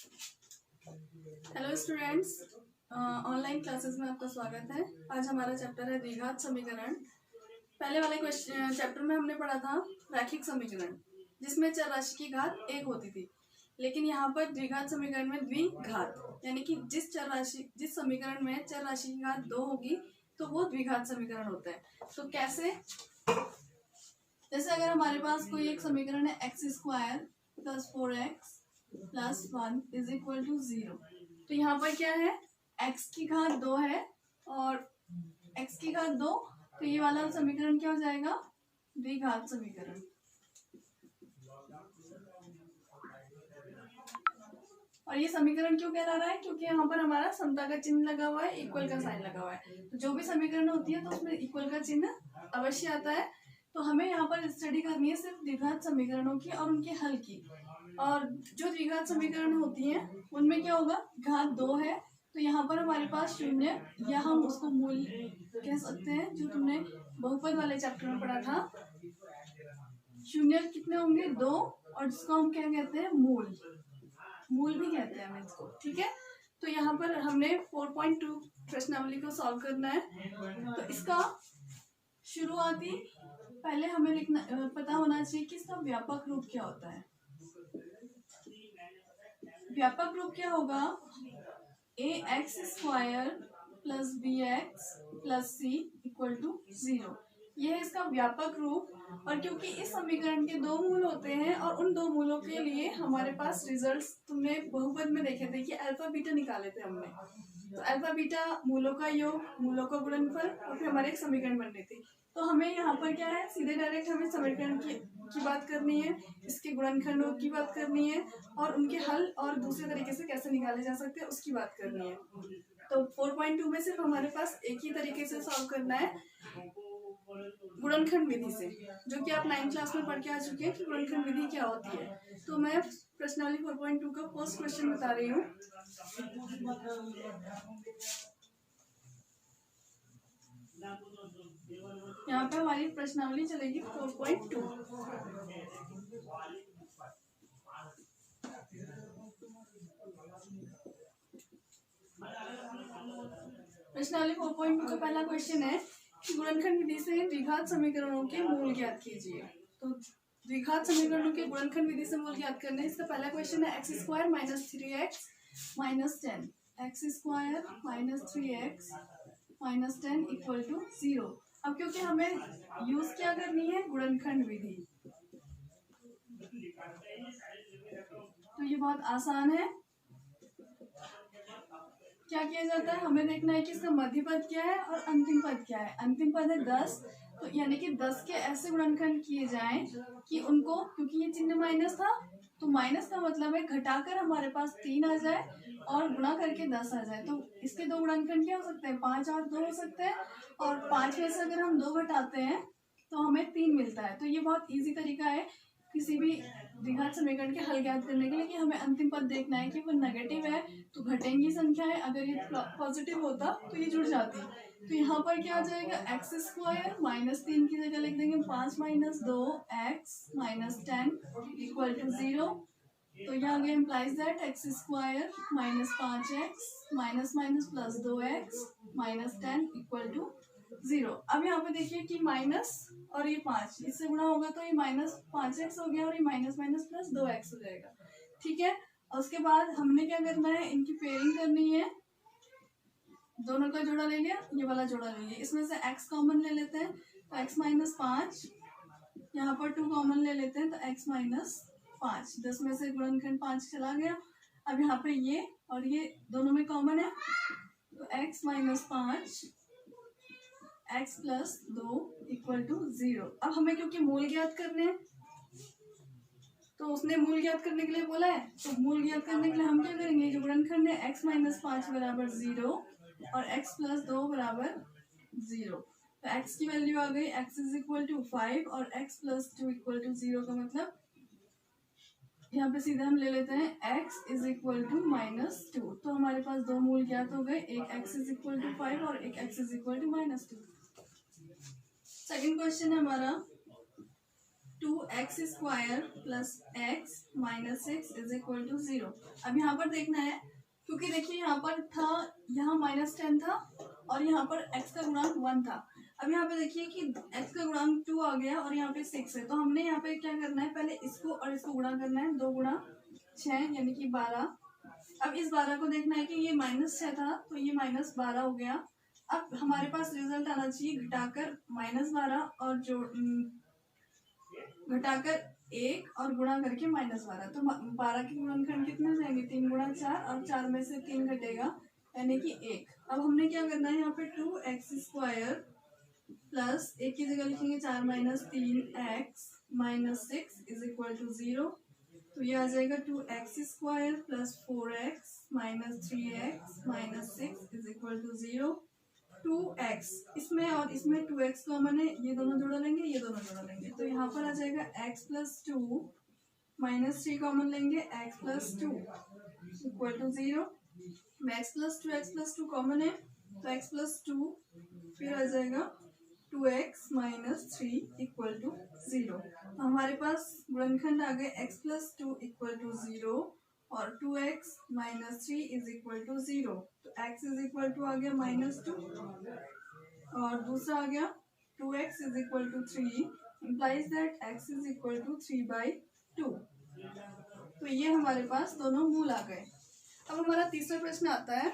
Hello students, online classes में आपका स्वागत है। आज हमारा चैप्टर है द्विघात समीकरण। पहले वाले क्वेश्चन चैप्टर में हमने पढ़ा था रैखिक समीकरण, जिसमें चर राशि की घात एक होती थी। लेकिन यहाँ पर द्विघात समीकरण में द्विघात यानी कि जिस समीकरण में चर राशि की घात 2 होगी तो वो द्विघात समीकरण होता है। तो कैसे? जैसे अगर हमारे पास कोई एक समीकरण है x² + 4x + 1 = 0, तो यहाँ पर क्या है, x की घात 2 है और x की घात 2, तो ये वाला समीकरण क्या हो जाएगा, द्विघात समीकरण। और ये समीकरण क्यों कहला रहा है, क्योंकि यहाँ पर हमारा समता का चिन्ह लगा हुआ है, इक्वल का साइन लगा हुआ है। तो जो भी समीकरण होती है तो उसमें इक्वल का चिन्ह अवश्य आता है। तो हमें यहाँ पर स्टडी करनी है सिर्फ द्विघात समीकरणों की और उनके हल की। और जो द्विघात समीकरण होती हैं उनमें क्या होगा, घात 2 है तो यहाँ पर हमारे पास शून्य, या हम उसको मूल कह सकते हैं, जो तुमने बहुपद वाले चैप्टर में पढ़ा था। शून्य कितने होंगे, 2, और जिसको हम क्या कहते हैं, मूल भी कहते हैं हम इसको। ठीक है, तो यहाँ पर हमने 4.2 प्रश्नावली को सॉल्व करना है। तो इसका शुरुआती पहले हमें लिखना पता होना चाहिए कि इसका व्यापक रूप क्या होता है। व्यापक रूप क्या होगा, ax² + bx + c = 0। यह है इसका व्यापक रूप। और क्योंकि इस समीकरण के 2 मूल होते हैं और उन 2 मूलों के लिए हमारे पास रिजल्ट्स तुमने बहुपद में देखे थे कि अल्फा बीटा निकाले थे हमने। तो अल्फा बीटा मूलों का योग, मूलों का गुणनफल, और फिर हमारे एक समीकरण बननी थी। तो हमें यहाँ पर क्या है, सीधे डायरेक्ट हमें समीकरण की बात करनी है, इसके गुणनखंडों की बात करनी है, और उनके हल और दूसरे तरीके से कैसे निकाले जा सकते हैं उसकी बात करनी है। तो 4.2 में सिर्फ हमारे पास एक ही तरीके से सॉल्व करना है, गुणनखंड विधि से, जो कि आप 9th क्लास में पढ़ के आ चुके हैं कि गुणनखंड विधि क्या होती है। तो मैं प्रश्नावली 4.2 का फर्स्ट क्वेश्चन बता रही हूँ। यहाँ पे हमारी प्रश्नावली चलेगी 4.2। प्रश्नावली 4.2 का पहला क्वेश्चन है कि गुणनखंड विधि से द्विघात समीकरणों के मूल ज्ञात कीजिए। तो द्विघात समीकरणों के गुणनखंड विधि से मूल ज्ञात करने, इसका पहला क्वेश्चन है x² - 3x - 10, x² - 3x - 10 = 0। अब क्योंकि हमें यूज क्या करनी है, गुणनखंड विधि, तो ये बहुत आसान है। क्या किया जाता है, हमें देखना है कि इसका मध्य पद क्या है और अंतिम पद क्या है। अंतिम पद है 10, तो यानी कि 10 के ऐसे गुणनखंड किए जाएं कि उनको, क्योंकि ये चिन्ह माइनस था तो माइनस का मतलब है घटाकर हमारे पास 3 आ जाए और गुणा करके 10 आ जाए। तो इसके 2 गुणनखंड क्या हो सकते हैं, 5 और 2 हो सकते हैं, और 5 में से अगर हम 2 घटाते हैं तो हमें 3 मिलता है। तो ये बहुत ईजी तरीका है किसी भी द्विघात समीकरण के हल ज्ञात करने के लिए, कि हमें अंतिम पद देखना है कि वो नेगेटिव है तो घटेंगी संख्याएं, अगर ये पॉजिटिव होता तो ये जुड़ जाती। तो यहाँ पर क्या आ जाएगा, x² -3 की जगह लिख देंगे 5 - 2x - 10 = 0। तो यहाँ आगे implies that x² - 5x - 2x - 10 = 0। अब यहाँ पे देखिए कि माइनस और ये 5 इससे गुणा होगा तो ये -5x हो गया और ये माइनस + 2x हो जाएगा। ठीक है, और उसके बाद हमने क्या करना है, इनकी पेयरिंग करनी है। दोनों का जोड़ा ले लिया, ये वाला जोड़ा ले लिया, इसमें से x कॉमन ले लेते हैं तो x - 5, यहाँ पर 2 कॉमन ले लेते हैं तो x - 5, 10 में से गुणनखंड 5 चला गया। अब यहाँ पे ये और ये दोनों में कॉमन है तो x - 5 x + 2 = 0। अब हमें क्योंकि मूल ज्ञात करने हैं, तो उसने मूल ज्ञात करने के लिए बोला है, तो मूल ज्ञात करने के लिए हम क्या करेंगे, जो गुणनखंड है x - 5 = 0 और x + 2 = 0। तो x की वैल्यू आ गई, x = 5 और x + 2 = 0 का मतलब यहाँ पे सीधा हम ले लेते हैं x = -2। तो हमारे पास 2 मूल ज्ञात हो गए, एक x = 5 और एक x = -2। सेकंड क्वेश्चन है हमारा 2x² plus x minus 6 is equal to 0। अब यहाँ पर देखना है, क्योंकि देखिए यहाँ पर था, यहाँ -10 था और यहाँ पर x का गुणांक 1 था। अब यहाँ पे देखिए कि x का गुणांक 2 आ गया और यहाँ पे 6 है, तो हमने यहाँ पे क्या करना है, पहले इसको और इसको गुणा करना है। 2 गुणा 6 यानी कि 12। अब इस 12 को देखना है कि ये -6 था तो ये -12 हो गया। अब हमारे पास रिजल्ट आना चाहिए घटाकर -12 और घटाकर 1 और गुणा करके -12। तो 12 के गुणनखंड कितने हो जाएंगे, 3 गुणा 4 और 4 में से 3 घटेगा यानी कि 1। अब हमने क्या करना है, यहाँ पे 2x² प्लस 1 की जगह लिखेंगे 4 minus 3x minus 6 is equal to 0। तो ये आ जाएगा 2x² plus 4x minus 3x minus 6 is equal to 0। 2x इसमें और इसमें 2x कॉमन है, ये दोनों जोड़ लेंगे, ये दोनों जोड़ लेंगे, तो यहाँ पर आ जाएगा x प्लस 2 माइनस 3 कॉमन लेंगे, x plus 2 equal to 0। x plus 2 common है तो x प्लस 2 फिर आ जाएगा 2x माइनस 3 इक्वल टू 0। हमारे पास गुणनखंड आ गए x प्लस 2 इक्वल टू 0 और 2x minus 3 is equal to 0। तो x इज इक्वल टू आ गया -2 और दूसरा आ गया 2x is equal to 3 implies that x is equal to 3/2। तो ये हमारे पास दोनों मूल आ गए। अब हमारा तीसरा प्रश्न आता है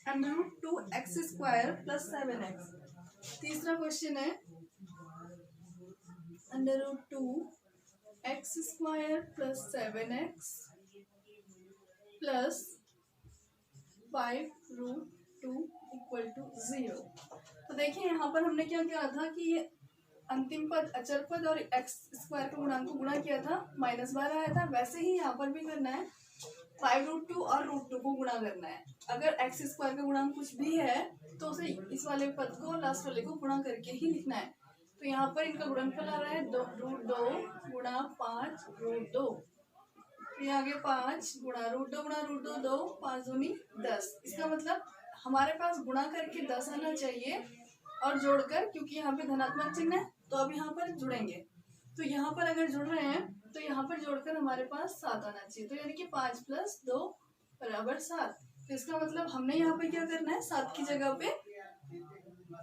√2x² प्लस 7x। तीसरा क्वेश्चन है √2x² plus 7x plus 5√2 equal to 0। तो देखिए यहाँ पर हमने क्या किया था कि ये अंतिम पद, अचर पद और x² के गुणांक को गुणा किया था, -12 आया था। वैसे ही यहाँ पर भी करना है, 5√2 और √2 को गुणा करना है। अगर x² का गुणांक कुछ भी है तो उसे इस वाले पद को लास्ट वाले को गुणा करके ही लिखना है। तो यहाँ पर इनका गुणनफल आ रहा है √2 गुणा 5√2। ये आ गया 5 गुणा √2 गुणा √2 2 5 दूनी 10। इसका मतलब हमारे पास गुणा करके 10 आना चाहिए और जोड़कर, क्योंकि यहाँ पे धनात्मक चिन्ह है तो अब यहाँ पर जुड़ेंगे। तो यहाँ पर अगर जुड़ रहे हैं तो यहाँ पर जोड़कर हमारे पास 7 आना चाहिए। तो यानी कि 5 + 2 = 7। तो इसका मतलब हमने यहाँ पे क्या करना है, 7 की जगह पे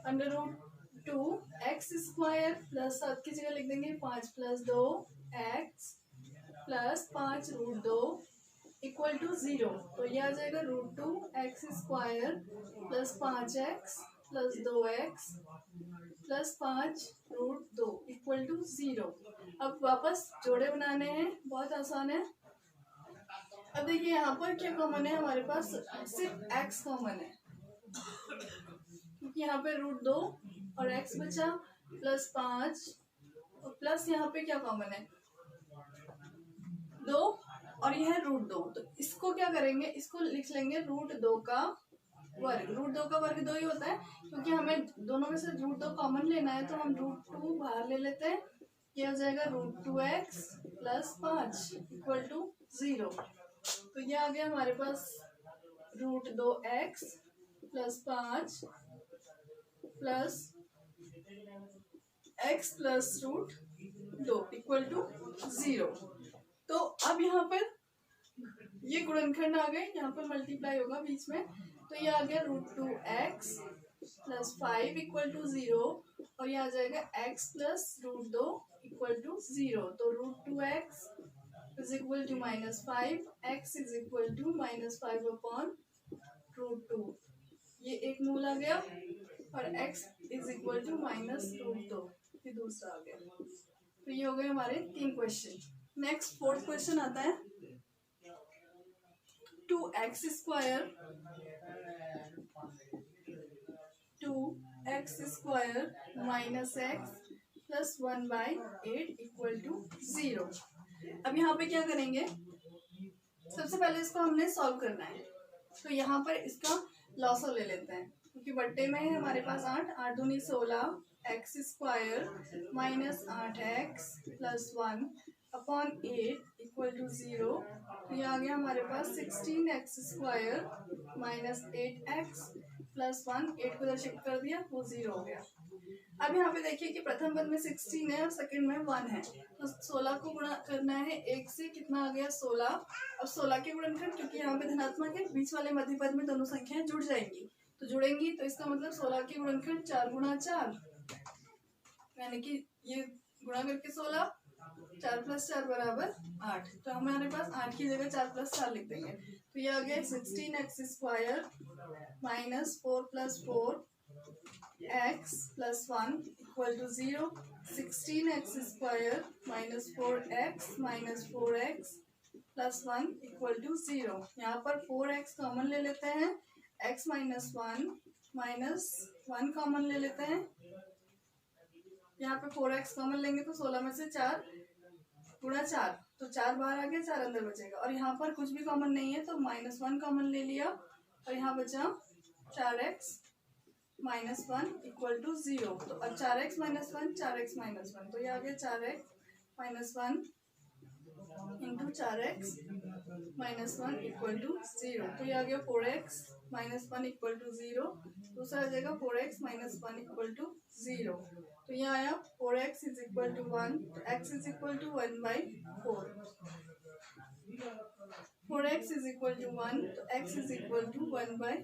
√2x² प्लस 7 की जगह लिख देंगे 5 + 2x प्लस 5√2 इक्वल टू 0। तो ये आ जाएगा √2x² plus 5x plus 2x plus 5√2 equal to 0। अब वापस जोड़े बनाने हैं, बहुत आसान है। अब देखिए यहाँ पर क्या कॉमन है, हमारे पास सिर्फ x कॉमन है, क्योंकि यहाँ पे √2 और x बचा प्लस 5 और प्लस यहाँ पे क्या कॉमन है 2 और यह है √2। तो इसको क्या करेंगे, इसको लिख लेंगे √2 का वर्ग। √2 का वर्ग 2 ही होता है, क्योंकि हमें दोनों में से √2 कॉमन लेना है तो हम √2 बाहर ले लेते हैं। ये हो जाएगा √2x प्लस 5 इक्वल टू 0। तो ये आ गया हमारे पास √2x plus 5 plus x plus √2 equal to 0। तो अब यहाँ पर ये गुणनखंड आ गए, यहाँ पर मल्टीप्लाई होगा बीच में, तो ये आ गया √2x प्लस 5 इक्वल टू 0 और ये आ जाएगा x प्लस √2 इक्वल टू 0। तो √2x is equal to -5, x is equal to -5/√2। ये एक मूल आ गया और x इज इक्वल टू -√2, ये दूसरा आ गया। तो ये हो गए हमारे 3 क्वेश्चन। नेक्स्ट 4th क्वेश्चन आता है 2x² minus x plus 1/8 equal to 0। अब यहाँ पे क्या करेंगे, सबसे पहले इसको हमने सॉल्व करना है। तो यहाँ पर इसका लॉसर ले लेते हैं, क्योंकि बट्टे में है हमारे पास 8 दूनी 16 x² minus 8x plus 1/8 equal to 0। तो ये आ गया हमारे पास 16x² माइनस 8x प्लस 1, 8 को इधर शिफ्ट कर दिया वो 0 हो गया। अब यहाँ पे देखिए कि प्रथम पद में 16 है और सेकंड में 1 है, तो 16 को गुणा करना है 1 से, कितना आ गया 16। अब 16 के गुणनखंड, क्योंकि यहाँ पे धनात्मक है, बीच वाले मध्य पद में दोनों संख्याएं जुड़ जाएंगी, तो जुड़ेंगी, तो इसका मतलब 16 के गुणनखंड 4 गुणा 4, यानी कि ये गुणा करके 16, 4 + 4 = 8, तो हमारे पास 8 की जगह 4 + 4 लिख देंगे, तो ये आ गया 16x² - 4 + 4 x + 1 = 0। 16x² - 4x - 4x + 1 = 0। यहाँ पर 4x कॉमन ले लेते हैं, x - 1 - 1 कॉमन ले लेते हैं, यहाँ पे 4x कॉमन लेंगे तो 16 में से 4 गुणा 4, तो 4 बाहर आ गया, 4 अंदर बचेगा, और यहाँ पर कुछ भी कॉमन नहीं है तो -1 कॉमन ले लिया, और यहाँ बचा 4x - 1 = 0। तो अब 4x - 1 4x - 1, तो ये आ गया 4x - 1 × 4x - 1 = 0, तो ये आ गया 4x - 1 = 0, दूसरा आ जाएगा 4x - 1 = 0, तो ये आया 4x = 1, तो x = 1/4, 4x = 1, तो x = 1/4,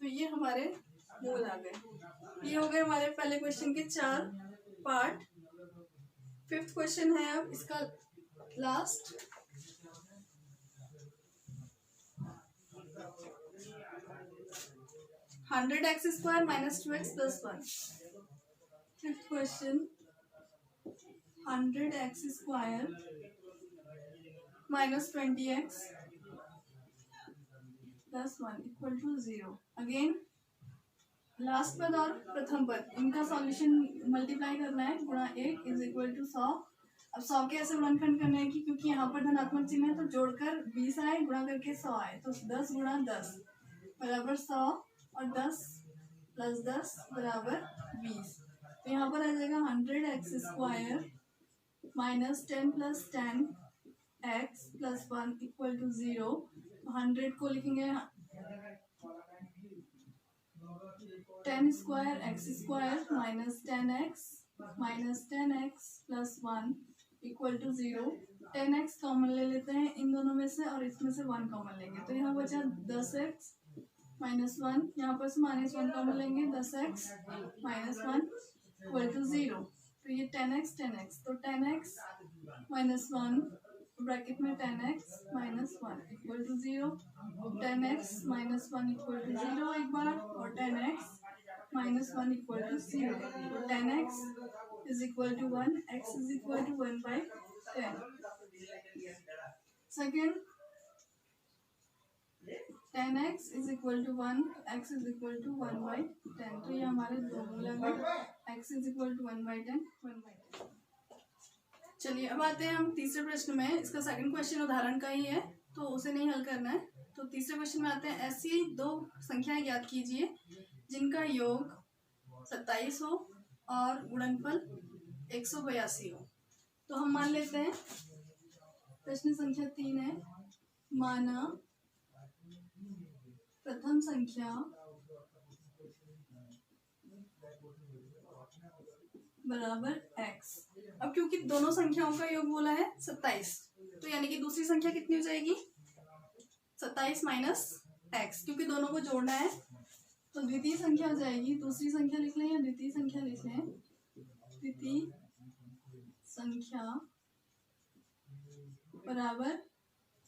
तो ये हमारे मूल आ गए। ये हो गए हमारे पहले क्वेश्चन के 4 पार्ट। 5th क्वेश्चन है अब इसका last. (100x² - 2x + 1). 5th question, 100x² - 20x + 1 = 0। Again last पद और प्रथम पद, इनका सॉल्यूशन मल्टीप्लाई करना है, गुणा 1 = 100। अब 100 के ऐसे गुणनखंड करना है कि क्योंकि यहाँ पर धनात्मक चिन्ह है तो जोड़कर 20 आए, गुणा करके 100 आए, तो 10 × 10 = 100, और 10 + 10 = 20, तो यहाँ पर आ जाएगा 100x² - 10 + 10x + 1 = 0। 100 को लिखेंगे 10² x² - 10x - 10x + 1 = 0। 10x common ले लेते हैं इन दोनों में से, और इसमें से 1 कॉमन लेंगे, तो यहाँ बचा 10x - 1, यहाँ पर से -1 कॉमन लेंगे, 10x - 1 = 0, तो ये 10x 10x, तो 10x - 1 ब्रैकेट में 10x - 1 = 0, 10x - 1 = 0 एक बार, और 10x - 1 = 0, तो 10x = 1, x = 1/10। Second, 10x = 1, x = 1/10, तो ये हमारे दो मूल आ गए, x = 1/10 1/10। चलिए अब आते हैं हम तीसरे प्रश्न में। इसका सेकंड क्वेश्चन उदाहरण का ही है, तो उसे नहीं हल करना है। तो तीसरे क्वेश्चन में आते हैं, ऐसी दो संख्याएं ज्ञात कीजिए जिनका योग 27 हो और गुणनफल 182 हो। तो हम मान लेते हैं, प्रश्न संख्या 3 है, माना प्रथम संख्या बराबर x। अब क्योंकि दोनों संख्याओं का योग बोला है 27, तो यानी कि दूसरी संख्या कितनी हो जाएगी 27 - x, क्योंकि दोनों को जोड़ना है, तो द्वितीय संख्या हो जाएगी, दूसरी संख्या लिख लें या द्वितीय संख्या लिख लें, द्वितीय संख्या बराबर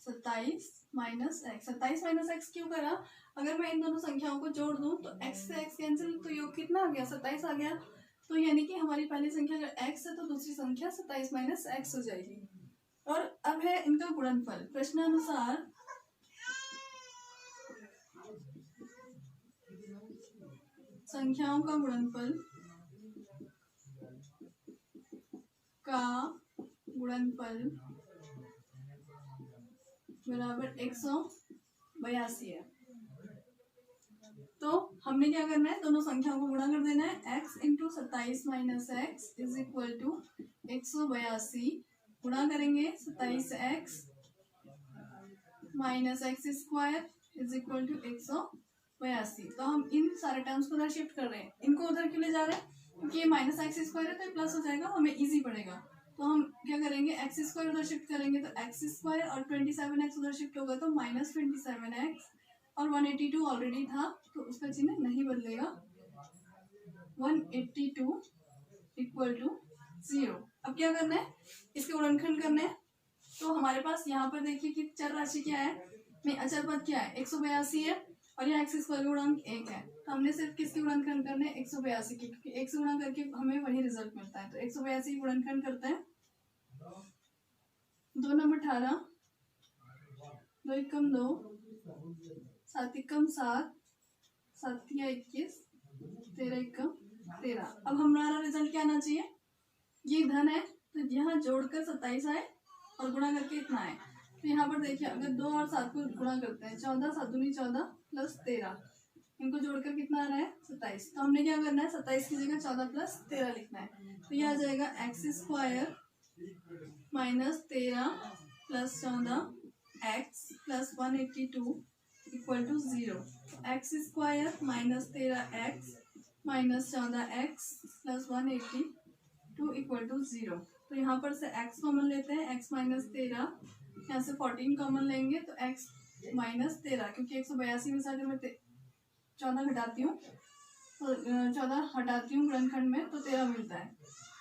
27 - x। 27 - x क्यों करा, अगर मैं इन दोनों संख्याओं को जोड़ दूं तो x से x कैंसिल, तो योग कितना आ गया 27 आ गया, तो यानी कि हमारी पहली संख्या अगर x है तो दूसरी संख्या 27 - x हो जाएगी। और अब है इनका गुणनफल। प्रश्नानुसार संख्याओं का गुणनफल बराबर 182 है। तो हमने क्या करना है, दोनों संख्याओं को गुणा कर देना है, x × 27 - x = 182, गुणा करेंगे 27x - x² = 182, 82। तो हम इन सारे टर्म्स को उधर शिफ्ट कर रहे हैं। इनको उधर क्यों ले जा रहे हैं? क्योंकि ये माइनस एक्स स्क्वायर है तो ये प्लस हो जाएगा, हमें इजी पड़ेगा। तो हम क्या करेंगे, एक्स स्क्वायर उधर शिफ्ट करेंगे तो एक्स स्क्वायर और 27x उधर शिफ्ट होगा तो -27x, और 182 ऑलरेडी था तो उसका चिन्ह नहीं बदलेगा, 182 इक्वल टू 0। अब क्या करना है, इसके गुणनखंड करने हैं। तो हमारे पास यहाँ पर देखिए कि चर राशि क्या है, नहीं अचर पद क्या है, 182 है, और यहाँ एक्स स्क्वायर गुणांक 1 है। तो हमने सिर्फ किसके गुणनखंड करने हैं, 182 की, क्योंकि 1 से गुणा करके हमें वही रिजल्ट मिलता है। तो 182 गुणनखंड करते हैं, 2 नंबर 18, 2 एकम 2, 7 एकम 7, 7 21, 13 एकम 13। अब हमारा रिजल्ट क्या आना चाहिए, ये धन है तो यहाँ जोड़कर 27 आए और गुणा करके इतना आए। तो यहाँ पर देखिए अगर 2 और 7 को गुणा करते हैं, 14 7 दूनी 14 प्लस 13, इनको जोड़कर कितना आ रहा है 27। तो हमने क्या करना है, 27 की जगह 14 प्लस 13 लिखना है। तो यह आ जाएगा x square minus 13 plus 14 x plus 182 equal to 0। X square minus 13 x minus 14 x plus 182 equal to 0। तो यहाँ पर से x कॉमन लेते हैं, x माइनस 13, यहाँ से 14 कॉमन लेंगे तो x माइनस 13, क्योंकि 182 में से अगर मैं 14 घटाती हूँ तो 14 हटाती हूँ गुणनखंड में तो 13 मिलता है,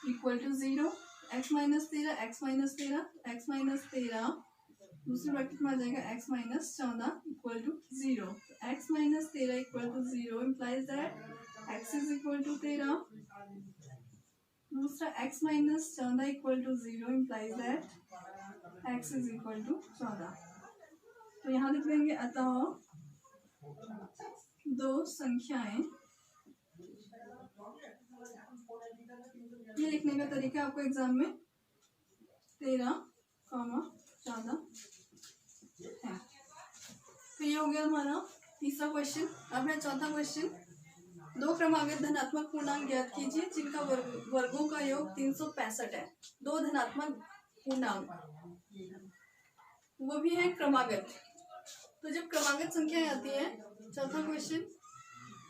equal to 0। x minus 13, x minus 13, x minus 13 दूसरे ब्रैकेट में आ जाएगा x minus 14 equal to 0। x minus 13 equal to 0 implies that x is equal to 13। दूसरा x minus 14 equal to 0 implies that x is equal to 14। तो यहाँ लिख देंगे अतः दो संख्याएं, ये लिखने का तरीका आपको एग्जाम में 13, 14 है। तो ये हो गया हमारा तीसरा क्वेश्चन। अब है चौथा क्वेश्चन, दो क्रमागत धनात्मक पूर्णांक ज्ञात कीजिए जिनका वर्गों का योग 365 है। दो धनात्मक पूर्णांक, वो भी है क्रमागत। तो जब क्रमागत संख्या आती है चौथा क्वेश्चन,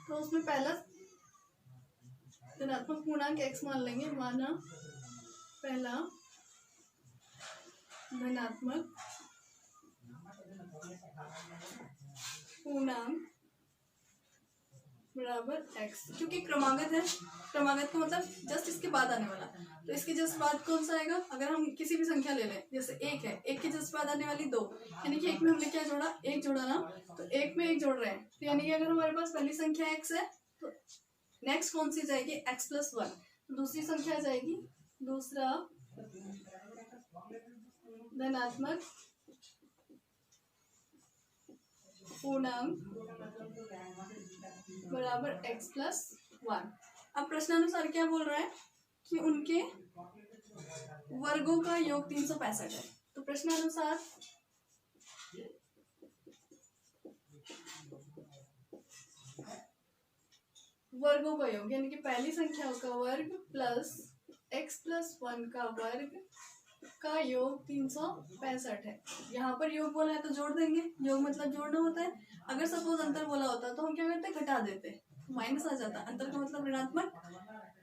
तो उसमें पहला धनात्मक पूर्णांक x मान लेंगे, माना पहला धनात्मक पूर्णांक बराबर x, क्योंकि क्रमागत है, क्रमागत का मतलब जस्ट इसके बाद आने वाला। तो इसके जस्ट बाद कौन सा आएगा, अगर हम किसी भी संख्या ले लें, जैसे 1 है, 1 के जस्ट बाद आने वाली 2, यानी कि 1 में हमने क्या जोड़ा, 1 जोड़ा ना, तो 1 में 1 जोड़ रहे हैं। तो यानी कि अगर हमारे पास पहली संख्या x है तो नेक्स्ट कौन सी जाएगी, x प्लस 1। तो दूसरी संख्या जाएगी, दूसरा धनात्मक पूर्णांक बराबर x प्लस 1। अब प्रश्नानुसार क्या बोल रहा है कि उनके वर्गों का योग 365 है। तो प्रश्नानुसार वर्गों का योग यानी कि पहली संख्या का वर्ग प्लस x प्लस 1 का वर्ग का योग 365 है। यहाँ पर योग बोला है तो जोड़ देंगे, योग मतलब जोड़ना होता है। अगर सपोज अंतर बोला होता तो हम क्या करते, घटा देते, माइनस आ जाता। अंतर का मतलब ऋणात्मक,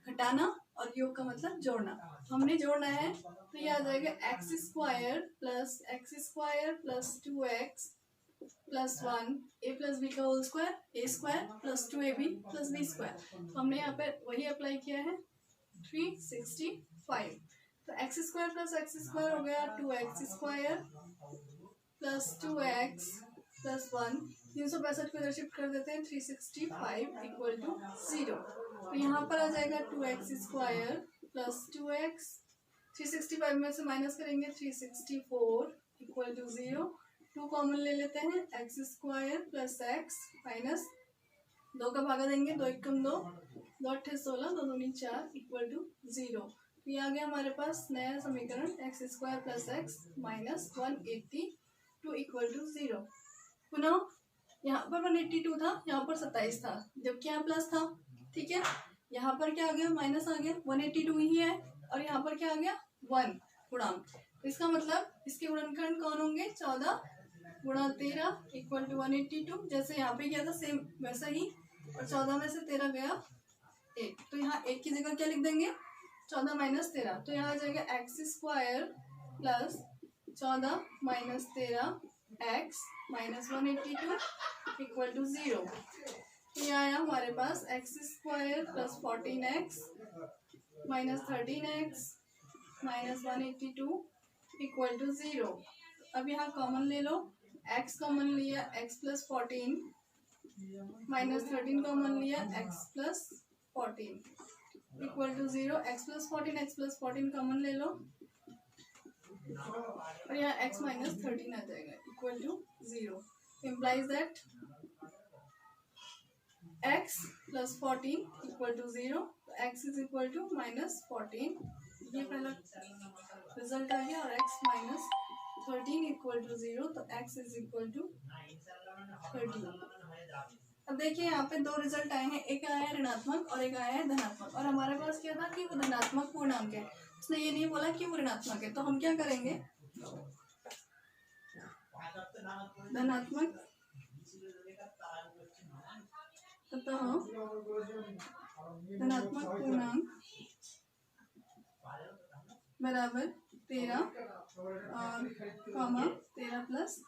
घटाना, और योग का मतलब जोड़ना। हमने जोड़ना है तो ये आ जाएगा x square plus 2x plus 1 a plus b का whole square, a square plus 2ab plus b square. तो हमने यहाँ पे वही अप्लाई किया है, 365। तो x square plus x square हो गया 2x square plus 2x plus 1, 365 को इधर शिफ्ट कर देते हैं, 365 इक्वल टू 0। तो यहाँ पर आ जाएगा 2x स्क्वायर प्लस 2x, 365 में से माइनस करेंगे 364 इक्वल टू 0। 2 कॉमन ले लेते हैं, x square plus x minus 2 का भागा देंगे, 2 एकम 2, 2 अट्ठे 16, 2 दूनी 4 इक्वल टू 0। तो ये आ गया हमारे पास नया समीकरण, x square plus x minus 182 equal to 0। पुनः यहाँ पर 182 था, यहाँ पर 27 था, जबकि यहाँ प्लस था, ठीक है। यहाँ पर क्या आ गया, माइनस आ गया, 182 ही है, और यहाँ पर क्या आ गया 1 गुणांक। तो इसका मतलब इसके गुणनखंड कौन होंगे, 14 गुणा 13 इक्वल टू 182। जैसे यहाँ पे किया था सेम वैसा ही, और 14 में से 13 गया 1, तो यहाँ 1 की जगह क्या लिख देंगे 14 माइनस 13, तो यहाँ आ जाएगा x square plus 14 minus 13 x minus 182 equal to 0। तो यहाँ आया हमारे पास x square plus 14x minus 13x minus 182 equal to 0। अब यहाँ कॉमन ले लो, x कॉमन लिया x प्लस 14 माइनस 13 कॉमन लिया x plus 14 equal to 0। x plus 14 common ले लो और यहाँ x माइनस 13 आ जाएगा equal to 0। Implies that x plus 14 equal to 0, तो x is equal to minus 14, ये पहला रिजल्ट आ गया, और x माइनस 13 इक्वल टू 0, तो x इज इक्वल टू 13। अब देखिए यहाँ पे दो रिजल्ट आए हैं, एक आया है ऋणात्मक और एक आया है धनात्मक, और हमारे पास क्या था कि वो धनात्मक पूर्णांक है, उसने ये नहीं बोला कि वो ऋणात्मक है, तो हम क्या करेंगे धनात्मक धनात्मक पूर्णांक बराबर 13 और कॉमा 13 प्लस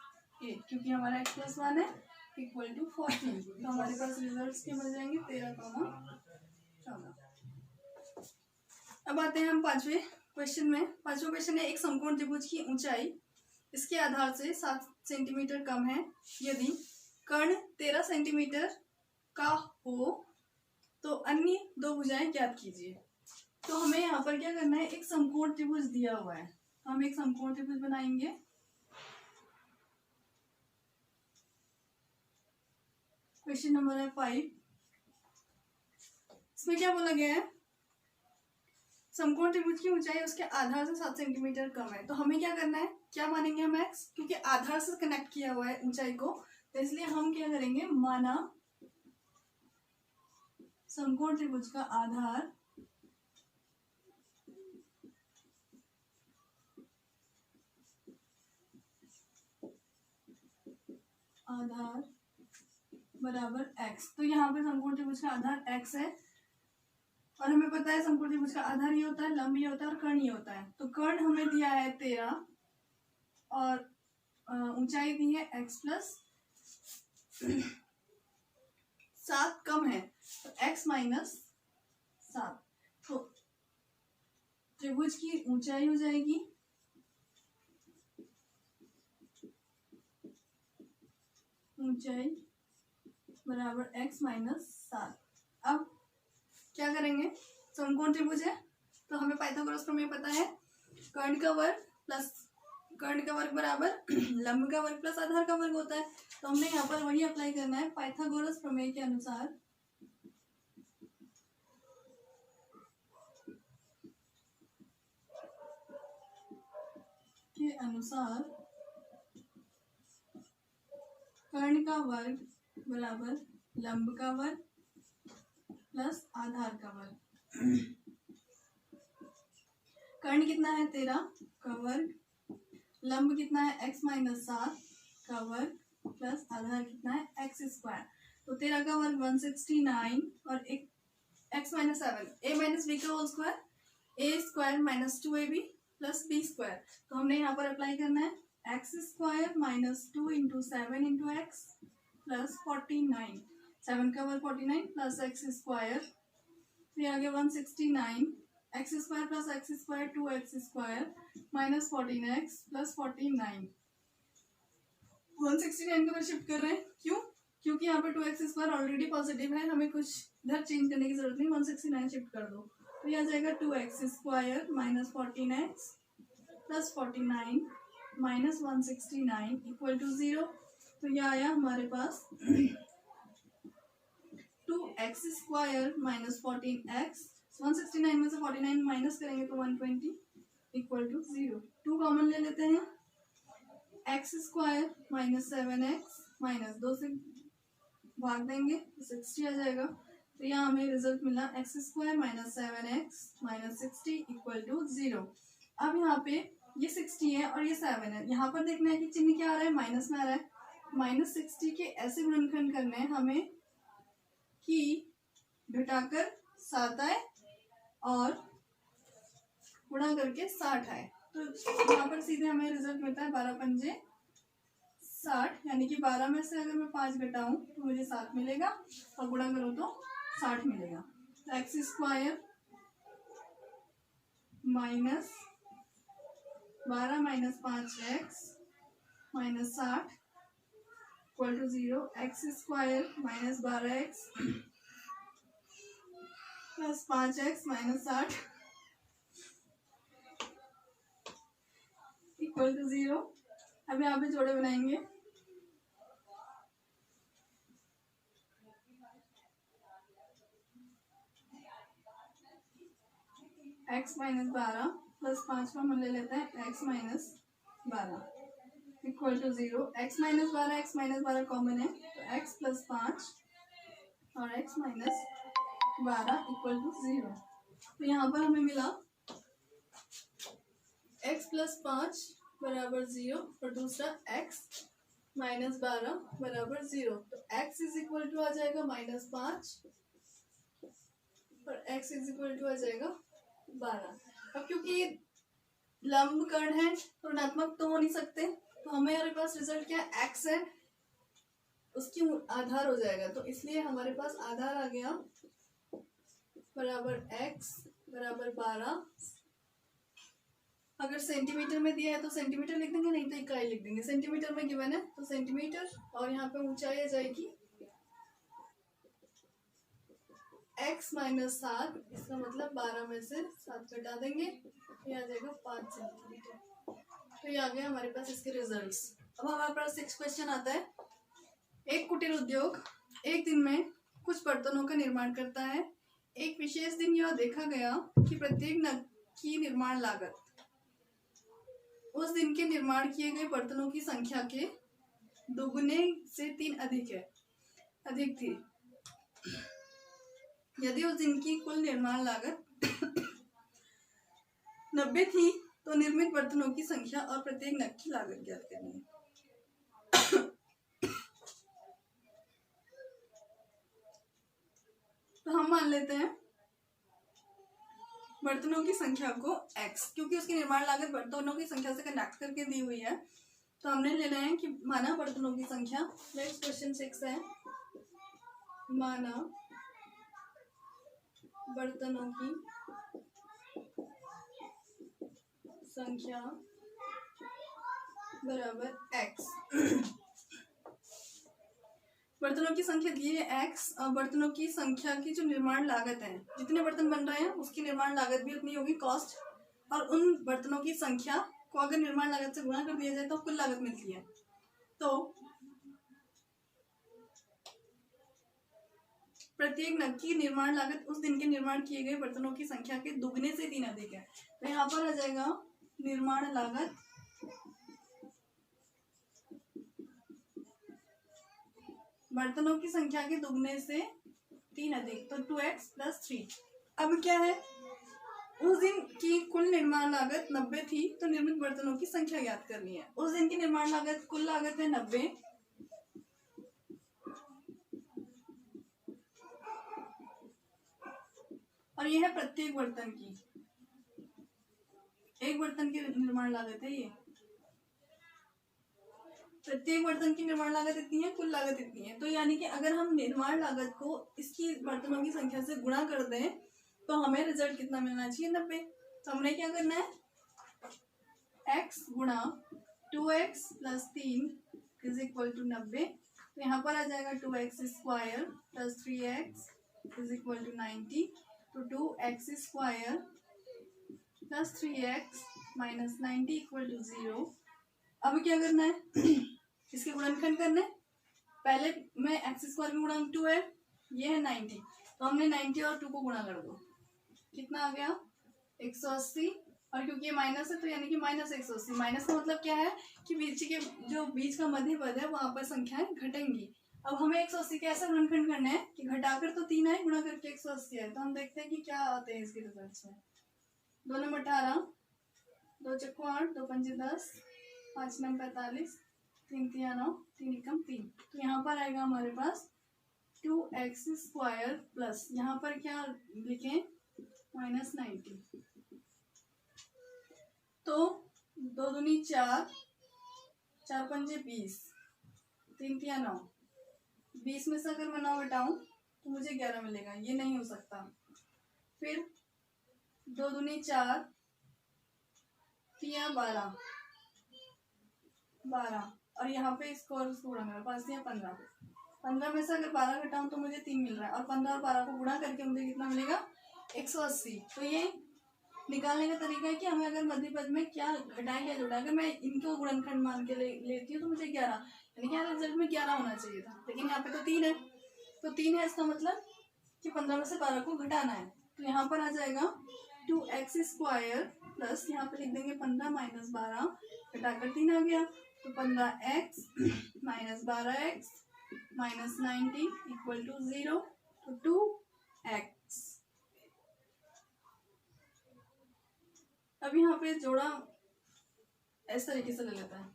8, क्योंकि हमारा x प्लस 1 है इक्वल टू 14, तो हमारे पास रिजल्ट्स के बन जाएंगे 13 कॉमा 14। अब आते हैं हम पांचवें क्वेश्चन में। पांचवा क्वेश्चन है, एक समकोण त्रिभुज की ऊंचाई इसके आधार से 7 सेंटीमीटर कम है, यदि कर्ण 13 सेंटीमीटर का हो तो अन्य दो भुजाएं ज्ञात कीजिए। तो हमें यहाँ पर क्या करना है, एक समकोण त्रिभुज दिया हुआ है, हम एक समकोण त्रिभुज बनाएंगे। क्वेश्चन नंबर है 5। इसमें क्या बोला गया है, समकोण त्रिभुज की ऊंचाई उसके आधार से 7 सेंटीमीटर कम है, तो हमें क्या करना है, क्या मानेंगे हम x, क्योंकि आधार से कनेक्ट किया हुआ है ऊंचाई को, तो इसलिए हम क्या करेंगे, माना समकोण त्रिभुज का आधार बराबर x। तो यहाँ पे समकोण त्रिभुज का आधार x है, और हमें पता है समकोण त्रिभुज का आधार ये होता है, लंब ये होता है और कर्ण ये होता है। तो कर्ण हमें दिया है 13 और ऊंचाई दी है x प्लस 7 कम है, तो x माइनस 7, तो त्रिभुज की ऊंचाई हो जाएगी ऊंचाई बराबर x माइनस 7। अब क्या करेंगे, समकोण त्रिभुज है तो हमें पाइथागोरस प्रमेय पता है, कर्ण का वर्ग प्लस कर्ण का वर्ग बराबर लंब का वर्ग प्लस आधार का वर्ग होता है, तो हमने यहाँ पर वही अप्लाई करना है। पाइथागोरस प्रमेय के अनुसार कर्ण का वर्ग बराबर लंब का वर्ग प्लस आधार का वर्ग। कर्ण कितना है 13 का वर्ग, लंब कितना है x माइनस 7 का वर्ग प्लस आधार कितना है x स्क्वायर, तो 13 का वर्ग 169 और एक x minus 7 a minus b का whole square, a square minus 2ab plus b square, तो हमने यहाँ पर अप्लाई करना है x square minus 2 into 7 into x plus 49, 7 का वर्ग 49 प्लस x स्क्वायर, फिर आगे 169 x square plus x square 2x square minus 14x plus 49, 169 को शिफ्ट कर रहे हैं, क्यों, क्योंकि यहाँ पे 2x स्क्वायर ऑलरेडी पॉजिटिव है, हमें कुछ इधर चेंज करने की जरूरत नहीं, 169 शिफ्ट कर दो, तो यह आ जाएगा 2x square minus 14x plus 49 minus 169 equal to 0। तो यह आया हमारे पास 2x स्क्वायर माइनस 14x, 169 में से 49 माइनस करेंगे तो 120 इक्वल टू 0। 2 कॉमन ले लेते हैं, x square minus 7x minus 2 से भाग देंगे तो 60 आ जाएगा, तो यहाँ हमें रिजल्ट मिला x square minus 7x minus 60 equal to 0। अब यहाँ पे ये 60 है और ये 7 है। यहाँ पर देखना है कि चिन्ह क्या आ रहा है, माइनस में आ रहा है। -60 के ऐसे गुणनखंड करने हैं हमें कि घटाकर 7 आए और गुणा करके 60 आए। तो यहाँ पर सीधे हमें रिजल्ट मिलता है 12 पंजे 60, यानी कि 12 में से अगर मैं 5 घटाऊं तो मुझे 7 मिलेगा और गुणा करूं तो 60 मिलेगा। तो x square minus 12 minus 5x minus 60 equal to 0। X square minus 12x plus 5x minus 60 equal to 0। अब यहाँ पे जोड़े बनाएंगे। x माइनस 12 प्लस 5 को हम ले लेते हैं x minus 12 equal to 0। x minus 12 common है तो x प्लस 5 और x माइनस 12 इक्वल टू 0। तो यहाँ पर हमें मिला x प्लस 5 बराबर 0 और दूसरा x माइनस 12 बराबर 0। तो x इज इक्वल टू आ जाएगा -5 और x इज इक्वल टू आ जाएगा 12। अब क्योंकि ये लंब कण है तो ऋणात्मक तो हो नहीं सकते, तो हमारे पास रिजल्ट क्या है, x है, उसकी आधार हो जाएगा। तो इसलिए हमारे पास आधार आ गया बराबर x बराबर 12। अगर सेंटीमीटर में दिया है तो सेंटीमीटर लिख देंगे, नहीं तो इकाई लिख देंगे। सेंटीमीटर में गिवन है तो सेंटीमीटर, और यहाँ पे ऊंचाई आ जाएगी x माइनस 7, इसका मतलब 12 में से 7 घटा देंगे, ये आ जाएगा 5 सेंटीमीटर। तो ये आ गया हमारे पास इसके रिजल्ट्स। अब हमारे पास नेक्स्ट क्वेश्चन आता है। एक कुटीर उद्योग एक दिन में कुछ बर्तनों का निर्माण करता है। एक विशेष दिन यह देखा गया कि प्रत्येक नग की निर्माण लागत उस दिन के निर्माण किए गए बर्तनों की संख्या के दोगुने से 3 अधिक थी। यदि उस दिन की कुल निर्माण लागत 90 थी तो निर्मित बर्तनों की संख्या और प्रत्येक नग की लागत ज्ञात करनी है। तो हम मान लेते हैं बर्तनों की संख्या को x, क्योंकि उसकी निर्माण लागत बर्तनों की संख्या से कनेक्ट करके दी हुई है, तो हमने लेना है कि माना बर्तनों की संख्या। नेक्स्ट क्वेश्चन 6 है, माना बर्तनों की संख्या बराबर x। बर्तनों की संख्या दी है x और बर्तनों की संख्या की जो निर्माण लागत है, जितने बर्तन बन रहे हैं उसकी निर्माण लागत भी उतनी होगी, कॉस्ट, और उन बर्तनों की संख्या को अगर निर्माण लागत से गुणा कर दिया जाए तो कुल लागत मिलती है। तो प्रत्येक नग की निर्माण लागत उस दिन के निर्माण किए गए बर्तनों की संख्या के दुगने से 3 अधिक है। तो यहाँ पर आ जाएगा निर्माण लागत बर्तनों की संख्या के दुगने से 3 अधिक, तो 2x प्लस 3। अब क्या है, उस दिन की कुल निर्माण लागत 90 थी तो निर्मित बर्तनों की संख्या ज्ञात करनी है। उस दिन की निर्माण लागत, कुल लागत है 90 और यह है प्रत्येक बर्तन की, एक बर्तन की निर्माण लागत है ये। प्रत्येक बर्तन की निर्माण लागत इतनी है, कुल लागत इतनी है। तो यानी कि अगर हम निर्माण लागत को इसकी बर्तनों की संख्या से गुणा कर दें तो हमें रिजल्ट कितना मिलना चाहिए, 90। तो हमने क्या करना है, x गुणा 2x plus 3 is equal to 90। तो यहाँ पर आ जाएगा 2x square plus 3x is equal to 90। तो 2x square plus 3x minus 90 equal to 0। अब क्या करना है, इसके गुणनखंड करना है। पहले में x स्क्वायर का गुणा 2 है, ये है 90, तो हमने 90 और 2 को गुणा कर दो, कितना आ गया 180, और क्योंकि ये माइनस है तो यानी कि माइनस 180। माइनस का मतलब क्या है कि बीच के जो बीच का मध्य पद है वहां पर संख्याएं घटेंगी। अब हमें 180 के ऐसा गुणनखंड करना है कि घटाकर तो 3 है, गुणा करके 180 है। तो हम देखते हैं कि क्या आते हैं इसके रिजल्ट्स में। 2 नंबर 18 2 चक्को 8, 2 पंजे 10, 5 9 45, 3 तिया 9, 3 एकम 3। तो यहाँ पर आएगा हमारे पास 2x² प्लस यहाँ पर क्या लिखें -90। तो 2 दूनी 4, 4 पंजे 20, 3 तिया 9, 20 में से अगर मैं 9 घटाऊं तो मुझे 11 मिलेगा, ये नहीं हो सकता। फिर 2 दूनी 4, तिया 12, 12 और यहाँ पे इसको और इसको गुणा करें, 5 तिया 15, 15 में से अगर 12 घटाऊं तो मुझे 3 मिल रहा है और 15 और 12 को गुणा करके मुझे कितना मिलेगा 180। तो ये निकालने का तरीका है कि हमें अगर मध्य पद में क्या घटाएं क्या जोड़ा, अगर मैं इनको गुणनखंड मान के लेती हूँ तो मुझे 11 यानी कि रिजल्ट में 11 होना चाहिए था, लेकिन यहाँ पे तो 3 है। तो 3 है इसका मतलब कि 15 में से 12 को घटाना है। तो यहाँ पर आ जाएगा 2x² प्लस यहाँ पे लिख देंगे 15 - 12 घटाकर 3 आ गया, तो 15x - 12x - 90 = 0, तो 2x। अब यहाँ पे जोड़ा इस तरीके से ले लेता है,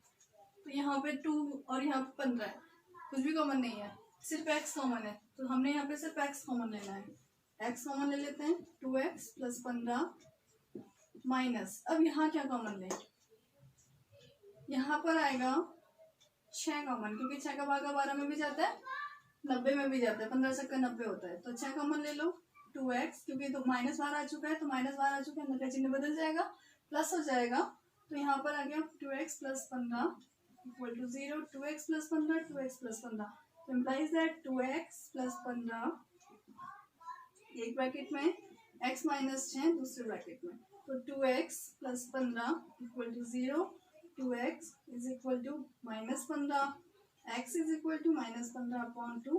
तो यहाँ पे 2 और यहाँ पे 15 है, कुछ भी कॉमन नहीं है, सिर्फ x कॉमन है, तो हमने यहाँ पे सिर्फ x कॉमन लेना है। x कॉमन ले लेते हैं, 2x + 15 माइनस, अब यहाँ क्या कॉमन लें, यहाँ पर आएगा 6 कॉमन, क्योंकि 6 का भागा 12 में भी जाता है, 90 में भी जाता है, 15 6 का 90 होता है, तो 6 कॉमन ले लो। 2x क्योंकि तो -12 आ चुका है, तो -12 आ चुका है, अंदर का चिन्ह बदल जाएगा, प्लस हो जाएगा, तो यहाँ पर आ गया 2x + 15 = 0, 2x + 15, 2x + 15, तो इम्प्लाइज दैट 2x + 15 एक ब्रैकेट में, x - 6 दूसरे ब्रैकेट में, तो 2x + 15 = 0, 2x = -15, x = -15/2,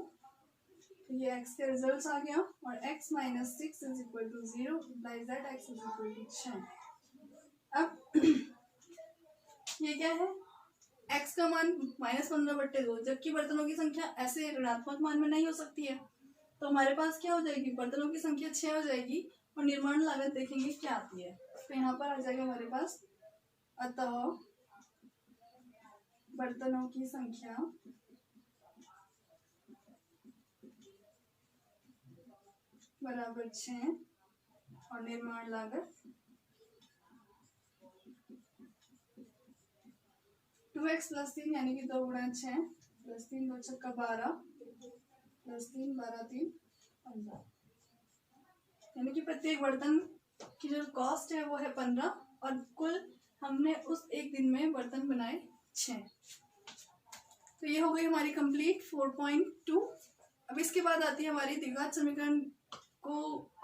तो ये x के रिजल्ट आ गया, और x - 6 = 0, इम्प्लाइज दैट x = 6। अब ये क्या है, x का मान -15/2, जबकि बर्तनों की संख्या ऐसे ऋणात्मक मान में नहीं हो सकती है, तो हमारे पास क्या हो जाएगी, बर्तनों की संख्या 6 हो जाएगी, और निर्माण लागत देखेंगे क्या आती है, तो यहाँ पर आ जाएगा हमारे पास, अतः बर्तनों की संख्या बराबर 6 और निर्माण लागत 2x + 3 यानी कि 2 × 6 + 3 2 छक्का 12 + 3 12 3 15, यानी कि प्रत्येक बर्तन की जो कॉस्ट है वो है 15, और कुल हमने उस एक दिन में बर्तन बनाए 6। तो ये हो गई हमारी कंप्लीट 4.2। अब इसके बाद आती है हमारी द्विघात समीकरण को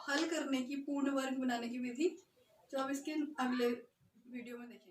हल करने की, पूर्ण वर्ग बनाने की विधि, जो अब इसके अगले वीडियो में देखेंगे।